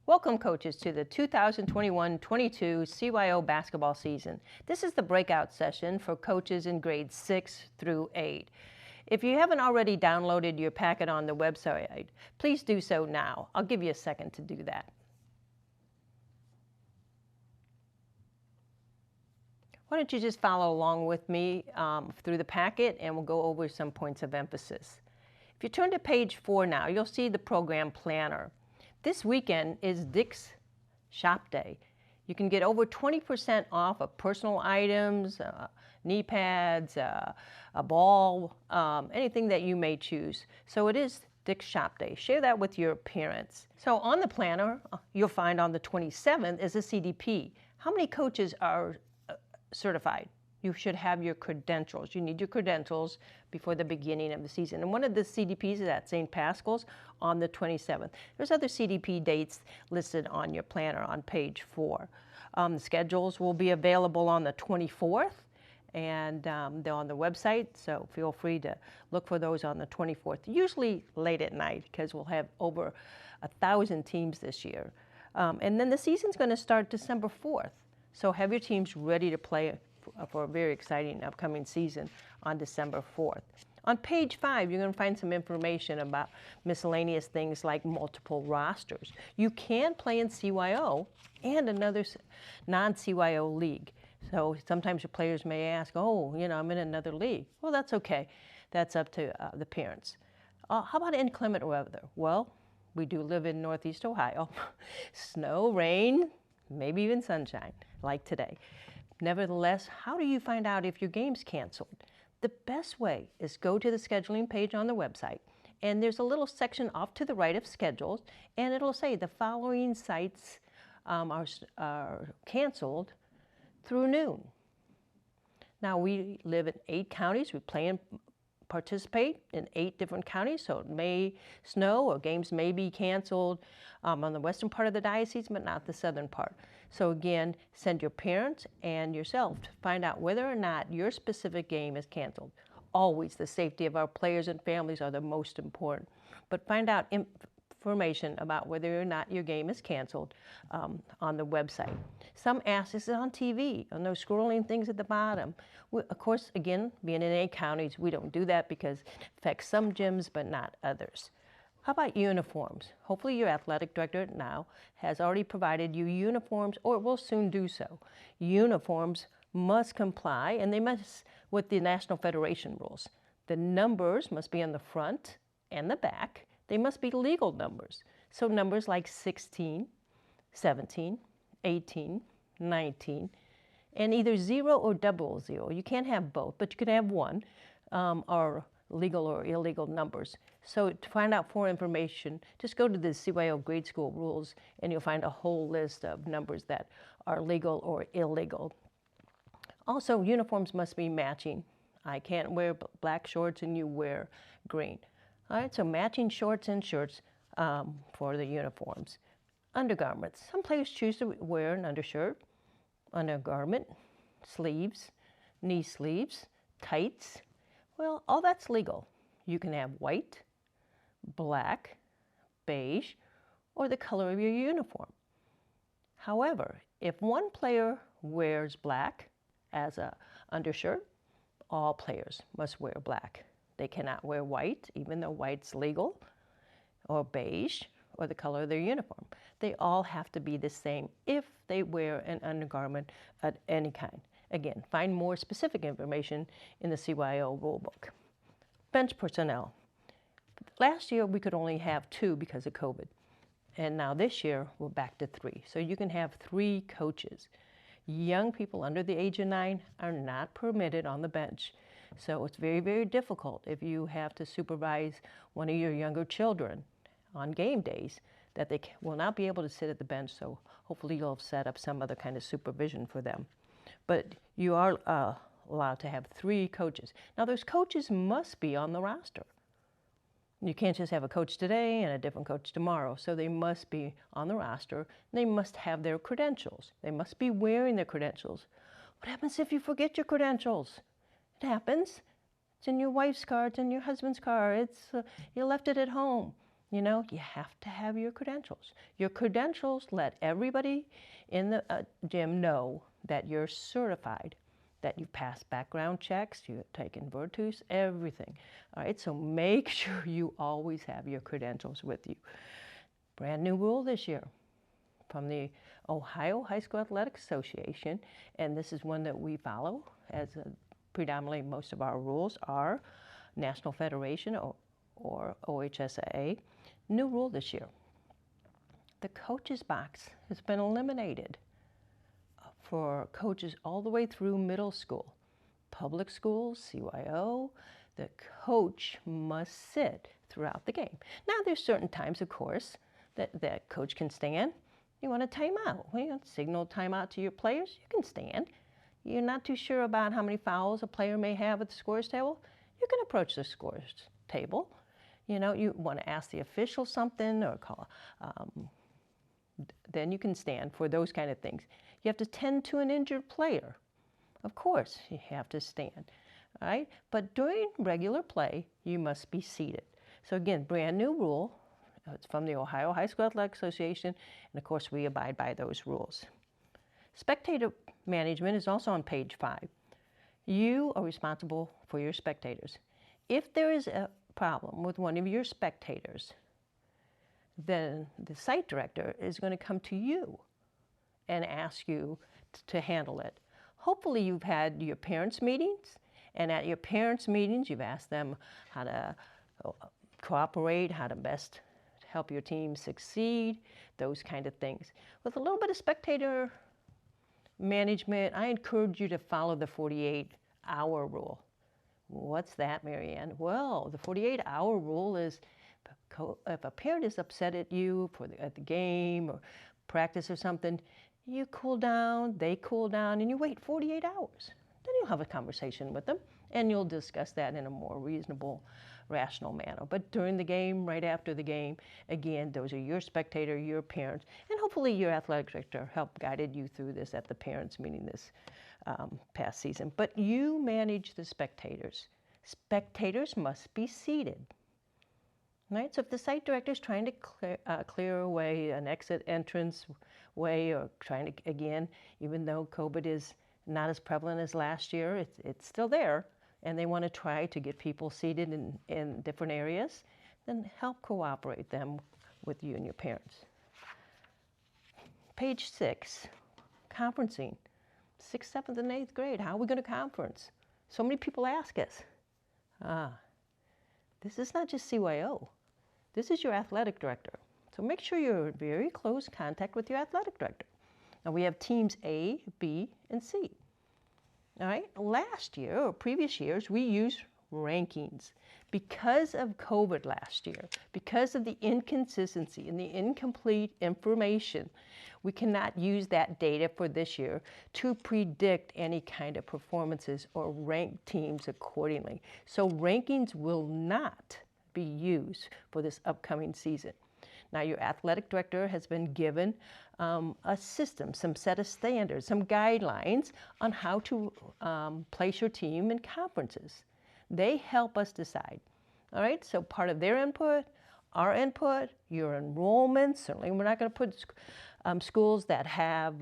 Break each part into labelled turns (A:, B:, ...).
A: Welcome, coaches, to the 2021-22 CYO basketball season. This is the breakout session for coaches in grades 6 through 8. If you haven't already downloaded your packet on the website, please do so now. I'll give you a second to do that. Why don't you just follow along with me through the packet, and we'll go over some points of emphasis. If you turn to page 4 now, you'll see the program planner. This weekend is Dick's Shop Day. You can get over 20% off of personal items, knee pads, a ball, anything that you may choose. So it is Dick's Shop Day. Share that with your parents. So on the planner, you'll find on the 27th is a CDP. How many coaches are certified? You should have your credentials. You need your credentials before the beginning of the season. And one of the CDPs is at St. Pascal's on the 27th. There's other CDP dates listed on your planner on page 4. The schedules will be available on the 24th, and they're on the website, so feel free to look for those on the 24th, usually late at night, because we'll have over 1,000 teams this year. And then the season's going to start December 4th. So have your teams ready to play for a very exciting upcoming season on December 4th. On page 5, you're going to find some information about miscellaneous things like multiple rosters. You can play in CYO and another non-CYO league. So sometimes your players may ask, oh, I'm in another league. Well, that's okay. That's up to the parents. How about inclement weather? Well, we do live in Northeast Ohio. Snow, rain, maybe even sunshine, like today. Nevertheless, how do you find out if your game's canceled? The best way is go to the scheduling page on the website, and there's a little section off to the right of schedules, and it'll say the following sites are canceled through noon. Now, we live in 8 counties. We participate in 8 different counties, so it may snow or games may be canceled on the western part of the diocese, but not the southern part. So again, send your parents and yourself to find out whether or not your specific game is canceled. Always the safety of our players and families are the most important, but find out information about whether or not your game is canceled on the website. Some ask, is it on TV? On those scrolling things at the bottom. Of course, again, being in 8 counties, we don't do that because it affects some gyms but not others. How about uniforms? Hopefully your athletic director now has already provided you uniforms, or will soon do so. Uniforms must comply, and they must with the National Federation rules. The numbers must be on the front and the back. They must be legal numbers. So numbers like 16, 17, 18, 19, and either 0 or 00. You can't have both, but you can have one, are legal or illegal numbers. So to find out more information, just go to the CYO grade school rules, and you'll find a whole list of numbers that are legal or illegal. Also, uniforms must be matching. I can't wear black shorts and you wear green. All right, so matching shorts and shirts for the uniforms. Undergarments. Some players choose to wear an undershirt, undergarment, sleeves, knee sleeves, tights. Well, all that's legal. You can have white, black, beige, or the color of your uniform. However, if one player wears black as an undershirt, all players must wear black. They cannot wear white, even though white's legal, or beige, or the color of their uniform. They all have to be the same if they wear an undergarment of any kind. Again, find more specific information in the CYO rulebook. Bench personnel. Last year, we could only have 2 because of COVID. And now this year, we're back to 3. So you can have 3 coaches. Young people under the age of 9 are not permitted on the bench. So it's very, very difficult if you have to supervise one of your younger children on game days that they will not be able to sit at the bench. So hopefully you'll have set up some other kind of supervision for them. But you are allowed to have 3 coaches. Now those coaches must be on the roster. You can't just have a coach today and a different coach tomorrow. So they must be on the roster. They must have their credentials. They must be wearing their credentials. What happens if you forget your credentials? It happens. It's in your wife's car, it's in your husband's car, you left it at home. You know, you have to have your credentials. Your credentials let everybody in the gym know that you're certified, that you've passed background checks, you've taken Virtus, everything. All right, so make sure you always have your credentials with you. Brand new rule this year from the Ohio High School Athletic Association, and this is one that we follow as predominantly most of our rules are National Federation or OHSAA. New rule this year. The coaches box has been eliminated for coaches all the way through middle school. Public schools, CYO, the coach must sit throughout the game. Now there's certain times, of course, that coach can stand. You want a timeout. Well, you signal timeout to your players, you can stand. You're not too sure about how many fouls a player may have at the scores table, you can approach the scores table. You know, you want to ask the official something or call, then you can stand for those kind of things. You have to tend to an injured player. Of course, you have to stand, all right? But during regular play, you must be seated. So again, brand new rule. It's from the Ohio High School Athletic Association, and of course, we abide by those rules. Spectator management is also on page 5. You are responsible for your spectators. If there is a problem with one of your spectators, then the site director is going to come to you and ask you to handle it. Hopefully you've had your parents' meetings, and at your parents' meetings you've asked them how to cooperate, how to best help your team succeed, those kind of things. With a little bit of spectator management, I encourage you to follow the 48-hour rule. What's that, Marianne? Well, the 48-hour rule is if a parent is upset at you at the game or practice or something, you cool down, they cool down, and you wait 48 hours. Then you'll have a conversation with them, and you'll discuss that in a more reasonable, rational manner. But during the game, right after the game, again, those are your spectator, your parents, and hopefully your athletic director helped guided you through this at the parents' meeting this past season. But you manage the spectators. Spectators must be seated. Right? So if the site director is trying to clear away an exit entrance way or trying to, again, even though COVID is not as prevalent as last year, it's still there, and they want to try to get people seated in different areas, then help cooperate them with you and your parents. Page 6, conferencing. 6th, 7th, and 8th grade, how are we going to conference? So many people ask us. This is not just CYO. This is your athletic director. So make sure you're in very close contact with your athletic director. Now we have teams A, B, and C. All right, last year or previous years, we used rankings. Because of COVID last year, because of the inconsistency and the incomplete information, we cannot use that data for this year to predict any kind of performances or rank teams accordingly. So rankings will not be used for this upcoming season. Now your athletic director has been given a system, some set of standards, some guidelines on how to place your team in conferences. They help us decide. All right, so part of their input, our input, your enrollment. Certainly we're not going to put schools that have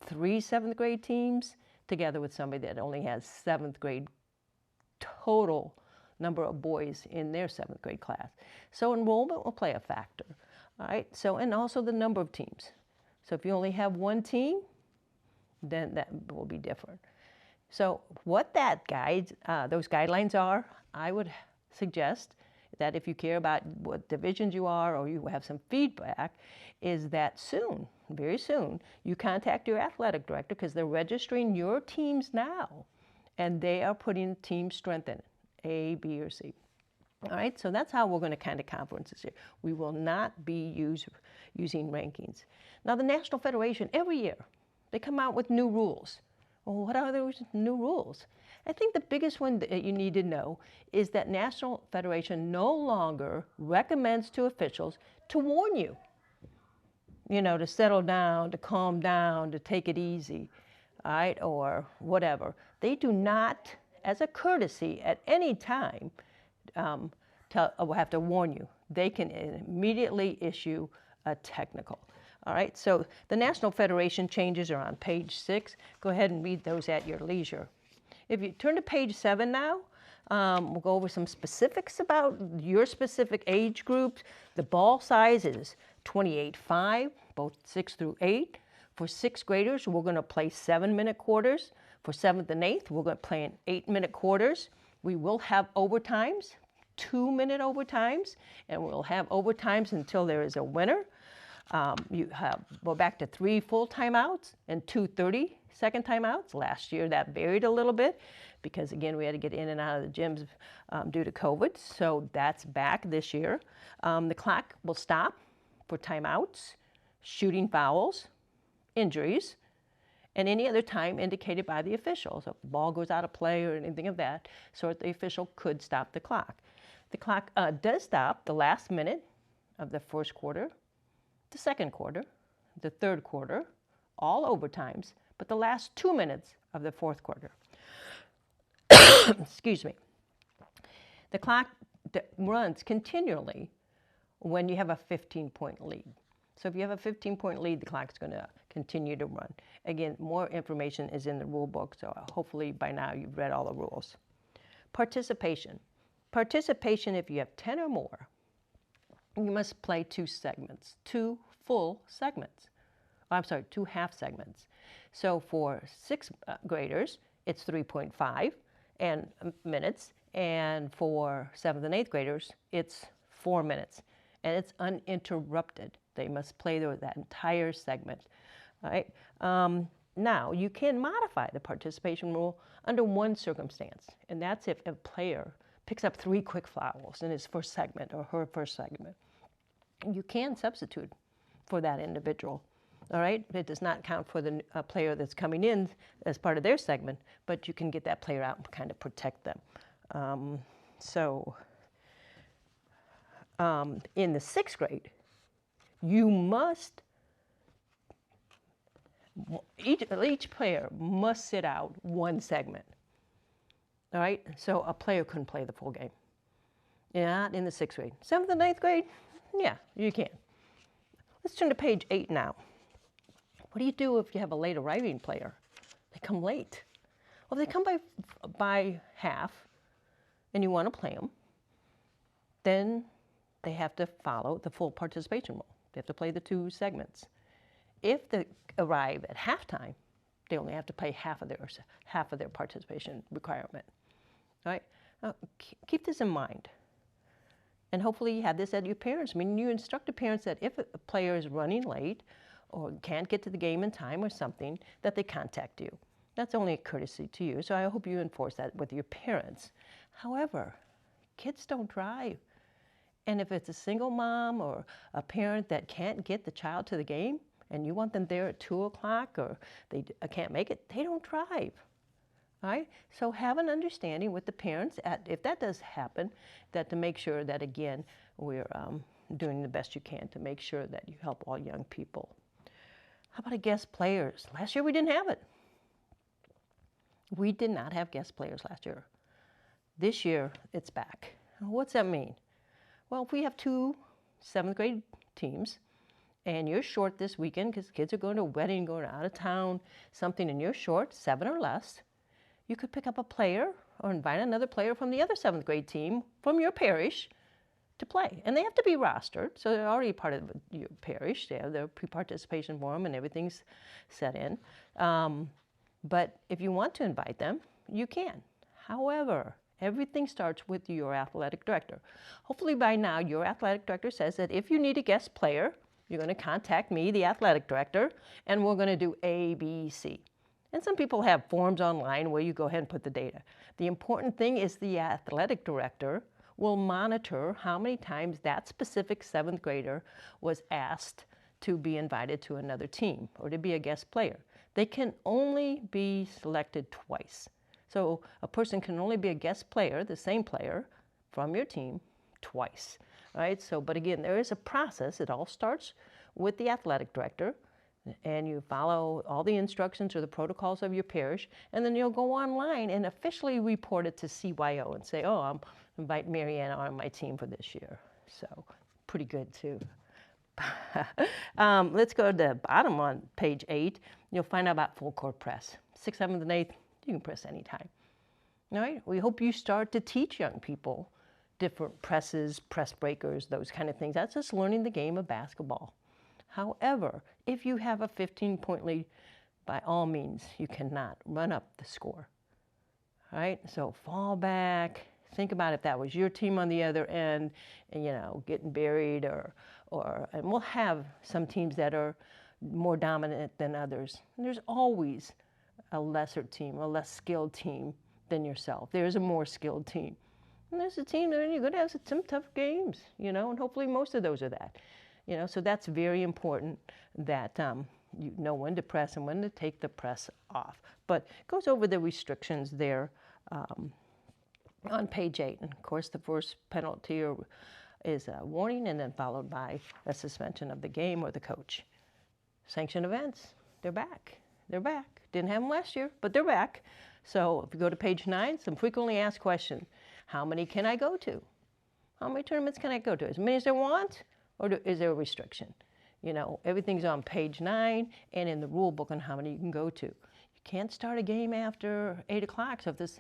A: 3 7th grade teams together with somebody that only has 7th grade total number of boys in their 7th grade class. So enrollment will play a factor. All right, so and also the number of teams. So if you only have one team, then that will be different. So what that guides, those guidelines are, I would suggest that if you care about what divisions you are or you have some feedback, is that soon, very soon, you contact your athletic director because they're registering your teams now and they are putting team strength in it, A, B, or C. All right, so that's how we're going to kind of conference this year. We will not be using rankings. Now the National Federation, every year, they come out with new rules. Well, what are those new rules? I think the biggest one that you need to know is that National Federation no longer recommends to officials to warn you, to settle down, to calm down, to take it easy, all right, or whatever. They do not, as a courtesy at any time, have to warn you they can immediately issue a technical. All right, so the National Federation changes are on page 6. Go ahead and read those at your leisure. If you turn to page 7 now, we'll go over some specifics about your specific age group. The ball size is 28.5, both 6 through 8. For 6th graders, we're going to play 7-minute quarters. For 7th and 8th, we're going to play in 8-minute quarters. We will have overtimes, 2-minute overtimes, and we'll have overtimes until there is a winner. Go back to 3 full timeouts and 2 30-second timeouts. Last year that varied a little bit because, again, we had to get in and out of the gyms due to COVID. So that's back this year. The clock will stop for timeouts, shooting fouls, injuries, and any other time indicated by the official. So if the ball goes out of play or anything of that sort, the official could stop the clock. The clock does stop the last minute of the first quarter, the second quarter, the third quarter, all overtimes, but the last 2 minutes of the fourth quarter. Excuse me. The clock runs continually when you have a 15-point lead. So if you have a 15-point lead, the clock's going to continue to run. Again, more information is in the rule book, so hopefully by now you've read all the rules. Participation. Participation, if you have 10 or more, you must play 2 segments, 2 full segments. I'm sorry, 2 half segments. So for 6th graders, it's 3.5 minutes, and for 7th and 8th graders, it's 4 minutes, and it's uninterrupted. They must play that entire segment. All right. Now, you can modify the participation rule under one circumstance, and that's if a player picks up 3 quick fouls in his first segment or her first segment. You can substitute for that individual. All right. It does not count for the player that's coming in as part of their segment, but you can get that player out and kind of protect them. In the 6th grade, you must, each player must sit out 1 segment. All right, so a player couldn't play the full game. Not in the 6th grade. 7th and 8th grade, yeah, you can. Let's turn to page 8 now. What do you do if you have a late arriving player? They come late. Well, if they come by half and you want to play them, then they have to follow the full participation rule. They have to play the 2 segments. If they arrive at halftime, they only have to play half of their participation requirement. All right? Now, keep this in mind. And hopefully you have this at your parents. I mean, you instruct the parents that if a player is running late or can't get to the game in time or something, that they contact you. That's only a courtesy to you, so I hope you enforce that with your parents. However, kids don't drive. And if it's a single mom or a parent that can't get the child to the game and you want them there at 2 o'clock or they can't make it, they don't drive. All right? So have an understanding with the parents, if that does happen, that to make sure that, again, we're doing the best you can to make sure that you help all young people. How about guest players? Last year we didn't have it. We did not have guest players last year. This year it's back. What's that mean? Well, if we have 2 7th grade teams and you're short this weekend because kids are going to a wedding, going out of town, something, and you're short, 7 or less, you could pick up a player or invite another player from the other 7th grade team from your parish to play. And they have to be rostered, so they're already part of your parish. They have their pre-participation form and everything's set in. But if you want to invite them, you can. However, everything starts with your athletic director. Hopefully by now your athletic director says that if you need a guest player, you're going to contact me, the athletic director, and we're going to do A, B, C. And some people have forms online where you go ahead and put the data. The important thing is the athletic director will monitor how many times that specific 7th grader was asked to be invited to another team or to be a guest player. They can only be selected twice. So a person can only be a guest player, the same player, from your team twice. Right? So, but again, there is a process. It all starts with the athletic director, and you follow all the instructions or the protocols of your parish, and then you'll go online and officially report it to CYO and say, oh, I'm invite Marianne on my team for this year. So pretty good too. Let's go to the bottom on page 8. You'll find out about full court press. 6th, 7th, and 8th, you can press anytime. All right? We hope you start to teach young people different presses, press breakers, those kind of things. That's just learning the game of basketball. However, if you have a 15-point lead, by all means, you cannot run up the score. All right? So fall back. Think about if that was your team on the other end, and getting buried, and we'll have some teams that are more dominant than others. And there's always a lesser team, a less skilled team than yourself. There's a more skilled team. And there's a team that you're going to have some tough games, and hopefully most of those are that. So that's very important that you know when to press and when to take the press off. But it goes over the restrictions there on page 8. And of course, the first penalty is a warning, and then followed by a suspension of the game or the coach. Sanctioned events, they're back. They're back. Didn't have them last year, but they're back. So if you go to page 9, some frequently asked questions. How many can I go to? How many tournaments can I go to? As many as I want, or is there a restriction? Everything's on page 9 and in the rule book on how many you can go to. You can't start a game after 8 o'clock. So if this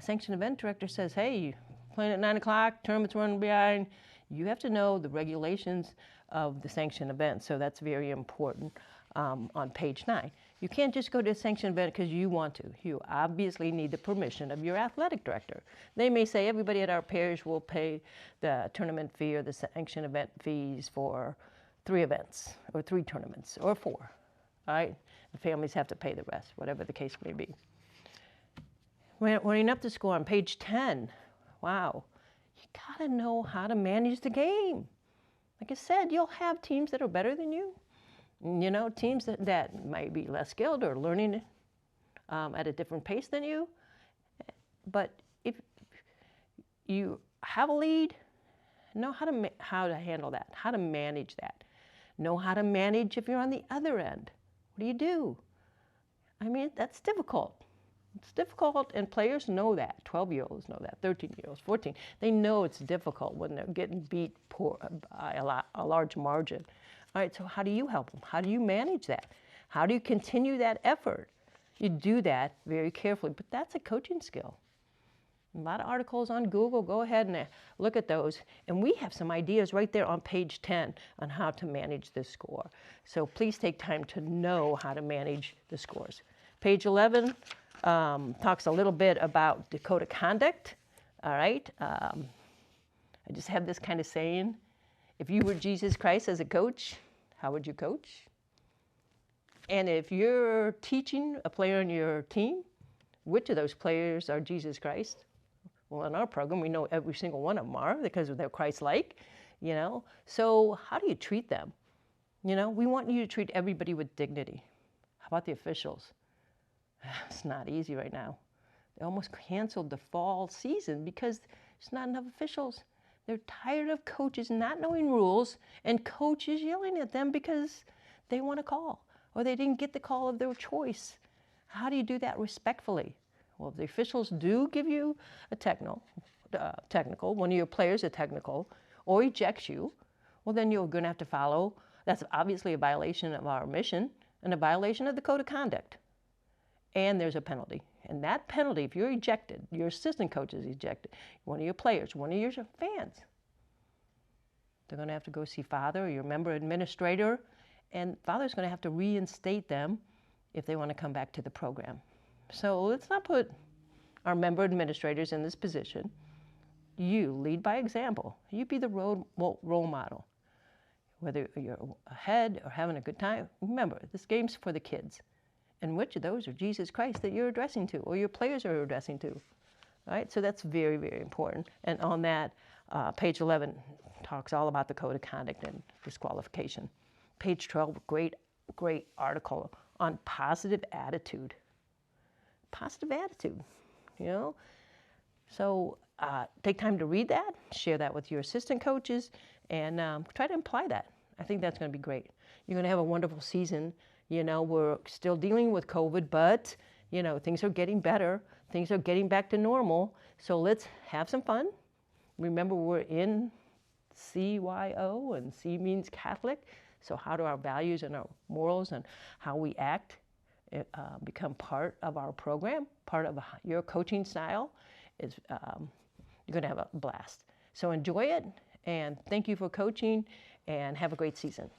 A: sanctioned event director says, hey, playing at 9 o'clock, tournament's running behind, you have to know the regulations of the sanctioned event. So that's very important on page 9. You can't just go to a sanctioned event because you want to. You obviously need the permission of your athletic director. They may say everybody at our parish will pay the tournament fee or the sanctioned event fees for 3 events or 3 tournaments or 4. All right? The families have to pay the rest, whatever the case may be. Running up the score on page 10, wow, you got to know how to manage the game. Like I said, you'll have teams that are better than you. Teams that might be less skilled or learning at a different pace than you. But if you have a lead, know how to handle that, how to manage that. Know how to manage if you're on the other end. What do you do? I mean, that's difficult. It's difficult, and players know that. 12-year-olds know that, 13-year-olds, 14. They know it's difficult when they're getting beat by a large margin. All right, so how do you help them? How do you manage that? How do you continue that effort? You do that very carefully, but that's a coaching skill. A lot of articles on Google. Go ahead and look at those. And we have some ideas right there on page 10 on how to manage the score. So please take time to know how to manage the scores. Page 11 talks a little bit about Dakota Conduct. All right. I just have this kind of saying. If you were Jesus Christ as a coach, how would you coach? And if you're teaching a player on your team, which of those players are Jesus Christ? Well, in our program, we know every single one of them are because they're Christ-like, So how do you treat them? We want you to treat everybody with dignity. How about the officials? It's not easy right now. They almost canceled the fall season because there's not enough officials. They're tired of coaches not knowing rules and coaches yelling at them because they want a call or they didn't get the call of their choice. How do you do that respectfully? Well, if the officials do give you a technical, one of your players a technical, or ejects you, well, then you're going to have to follow. That's obviously a violation of our mission and a violation of the Code of Conduct. And there's a penalty. And that penalty, if you're ejected, your assistant coach is ejected, one of your players, one of your fans, they're going to have to go see Father or your member administrator, and Father's going to have to reinstate them if they want to come back to the program. So let's not put our member administrators in this position. You lead by example. You be the role model. Whether you're ahead or having a good time, remember, this game's for the kids. And which of those are Jesus Christ that you're addressing to or your players are addressing to? All right, so that's very, very important. And on that, page 11 talks all about the Code of Conduct and disqualification. Page 12, great article on positive attitude. Positive attitude, So take time to read that, share that with your assistant coaches, and try to imply that. I think that's going to be great. You're going to have a wonderful season. We're still dealing with COVID, but, things are getting better. Things are getting back to normal. So let's have some fun. Remember, we're in CYO, and C means Catholic. So how do our values and our morals and how we act become part of our program, part of your coaching style? Is you're going to have a blast. So enjoy it, and thank you for coaching, and have a great season.